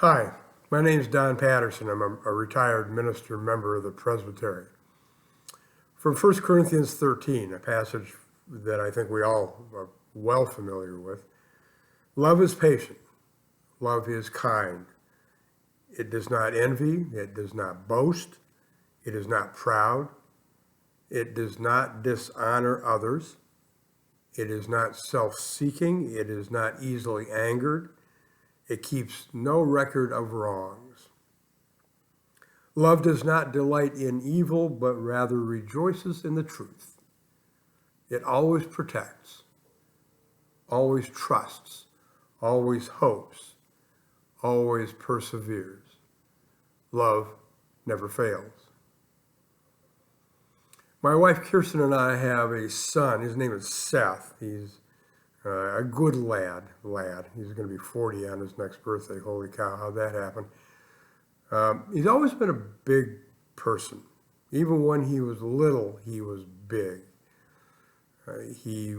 Hi, my name is Don Patterson. I'm a retired minister member of the Presbytery. From 1 Corinthians 13, a passage that I think we all are well familiar with, love is patient, love is kind. It does not envy, it does not boast, it is not proud, it does not dishonor others, it is not self-seeking, it is not easily angered, it keeps no record of wrongs. Love does not delight in evil, but rather rejoices in the truth. It always protects, always trusts, always hopes, always perseveres. Love never fails. My wife Kirsten and I have a son. His name is Seth. He's a good lad. He's going to be 40 on his next birthday. Holy cow, how'd that happen? He's always been a big person. Even when he was little, he was big. He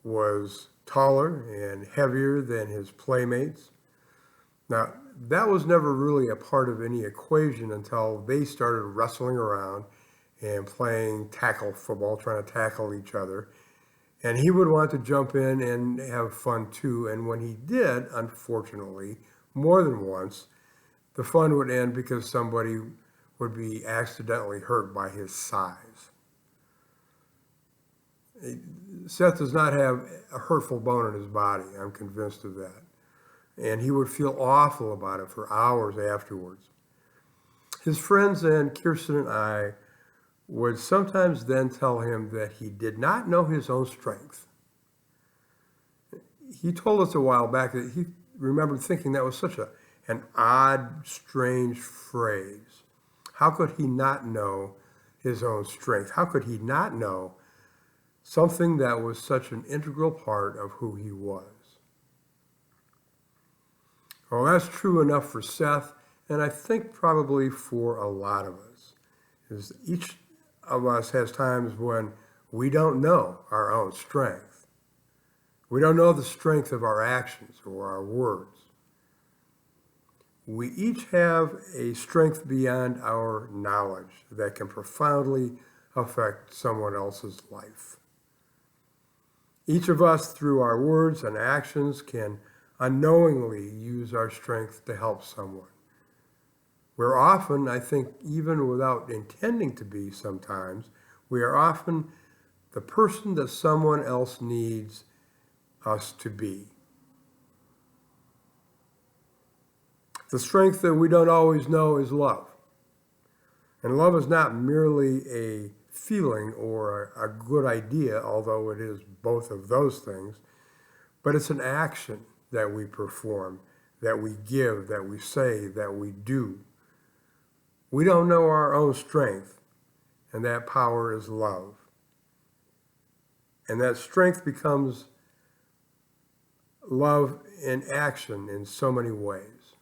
was taller and heavier than his playmates. Now, that was never really a part of any equation until they started wrestling around and playing tackle football, trying to tackle each other. And he would want to jump in and have fun too. And when he did, unfortunately, more than once, the fun would end because somebody would be accidentally hurt by his size. Seth does not have a hurtful bone in his body. I'm convinced of that. And he would feel awful about it for hours afterwards. His friends and Kirsten and I would sometimes then tell him that he did not know his own strength. He told us a while back that he remembered thinking that was such an odd, strange phrase. How could he not know his own strength? How could he not know something that was such an integral part of who he was? Well, that's true enough for Seth, and I think probably for a lot of us. Is each of us has times when we don't know our own strength. We don't know the strength of our actions or our words. We each have a strength beyond our knowledge that can profoundly affect someone else's life. Each of us, through our words and actions, can unknowingly use our strength to help someone. We're often, I think, even without intending to be sometimes, we are often the person that someone else needs us to be. The strength that we don't always know is love. And love is not merely a feeling or a good idea, although it is both of those things, but it's an action that we perform, that we give, that we say, that we do. We don't know our own strength, and that power is love. And that strength becomes love in action in so many ways.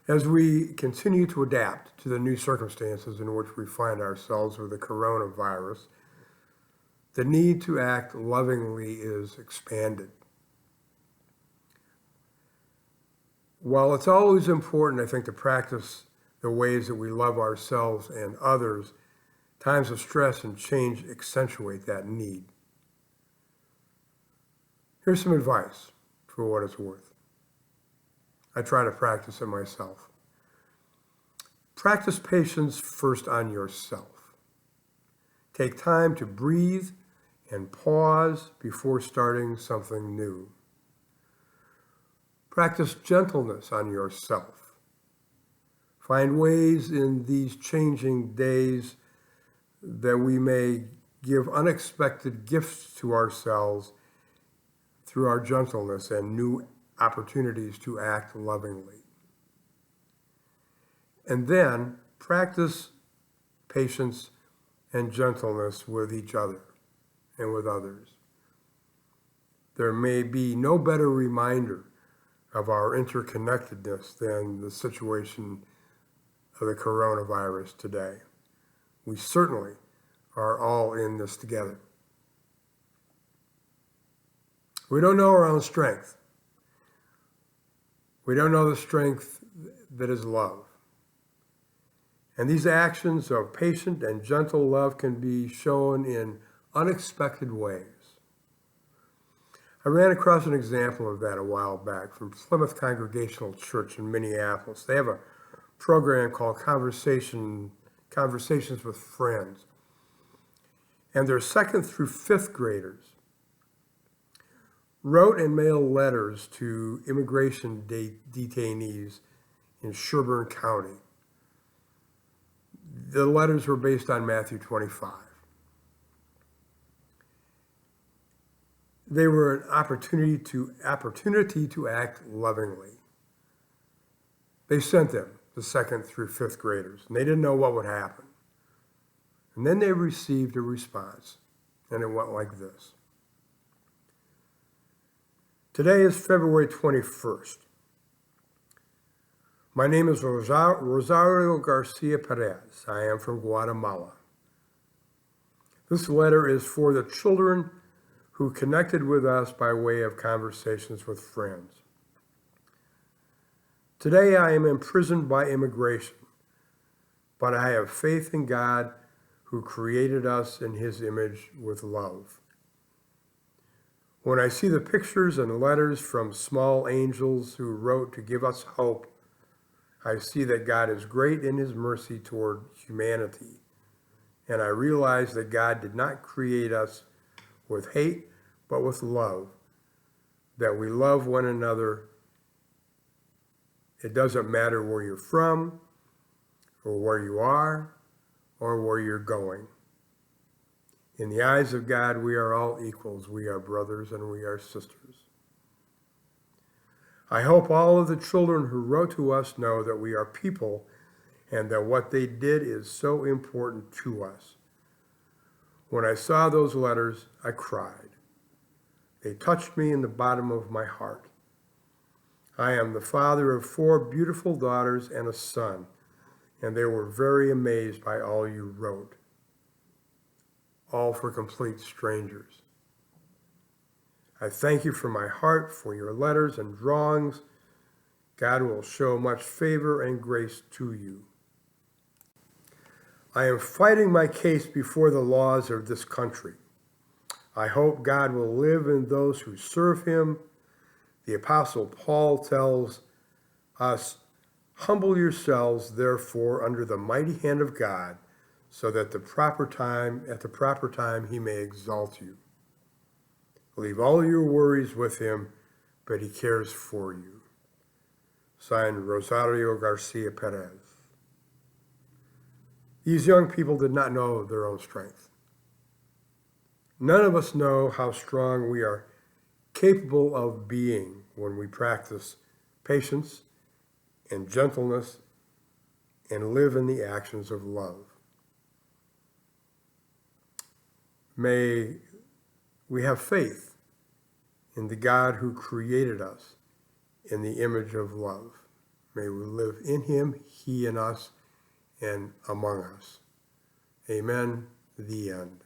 As we continue to adapt to the new circumstances in which we find ourselves with the coronavirus, the need to act lovingly is expanded. While it's always important, I think, to practice the ways that we love ourselves and others, times of stress and change accentuate that need. Here's some advice for what it's worth. I try to practice it myself. Practice patience first on yourself. Take time to breathe and pause before starting something new. Practice gentleness on yourself. Find ways in these changing days that we may give unexpected gifts to ourselves through our gentleness and new opportunities to act lovingly. And then practice patience and gentleness with each other and with others. There may be no better reminder of our interconnectedness than the situation of the coronavirus today. We certainly are all in this together. We don't know our own strength. We don't know the strength that is love. And these actions of patient and gentle love can be shown in unexpected ways. I ran across an example of that a while back from Plymouth Congregational Church in Minneapolis. They have a program called Conversations with Friends. And their 2nd through 5th graders wrote and mailed letters to immigration detainees in Sherburne County. The letters were based on Matthew 25. They were an opportunity to act lovingly. They sent them, the 2nd through 5th graders, and they didn't know what would happen. And then they received a response, and it went like this. Today is February 21st. My name is Rosario Garcia Perez. I am from Guatemala. This letter is for the children who connected with us by way of Conversations with Friends. Today I am imprisoned by immigration, but I have faith in God who created us in his image with love. When I see the pictures and letters from small angels who wrote to give us hope, I see that God is great in his mercy toward humanity. And I realize that God did not create us with hate, but with love, that we love one another. It doesn't matter where you're from, or where you are, or where you're going. In the eyes of God, we are all equals. We are brothers and we are sisters. I hope all of the children who wrote to us know that we are people and that what they did is so important to us. When I saw those letters, I cried. They touched me in the bottom of my heart. I am the father of 4 beautiful daughters and a son, and they were very amazed by all you wrote. All for complete strangers. I thank you from my heart for your letters and drawings. God will show much favor and grace to you. I am fighting my case before the laws of this country. I hope God will live in those who serve him. The Apostle Paul tells us, humble yourselves, therefore, under the mighty hand of God, so that at the proper time, he may exalt you. Leave all your worries with him, but he cares for you. Signed, Rosario Garcia Perez. These young people did not know their own strength. None of us know how strong we are capable of being when we practice patience and gentleness and live in the actions of love. May we have faith in the God who created us in the image of love. May we live in him, he in us, and among us. Amen. The end.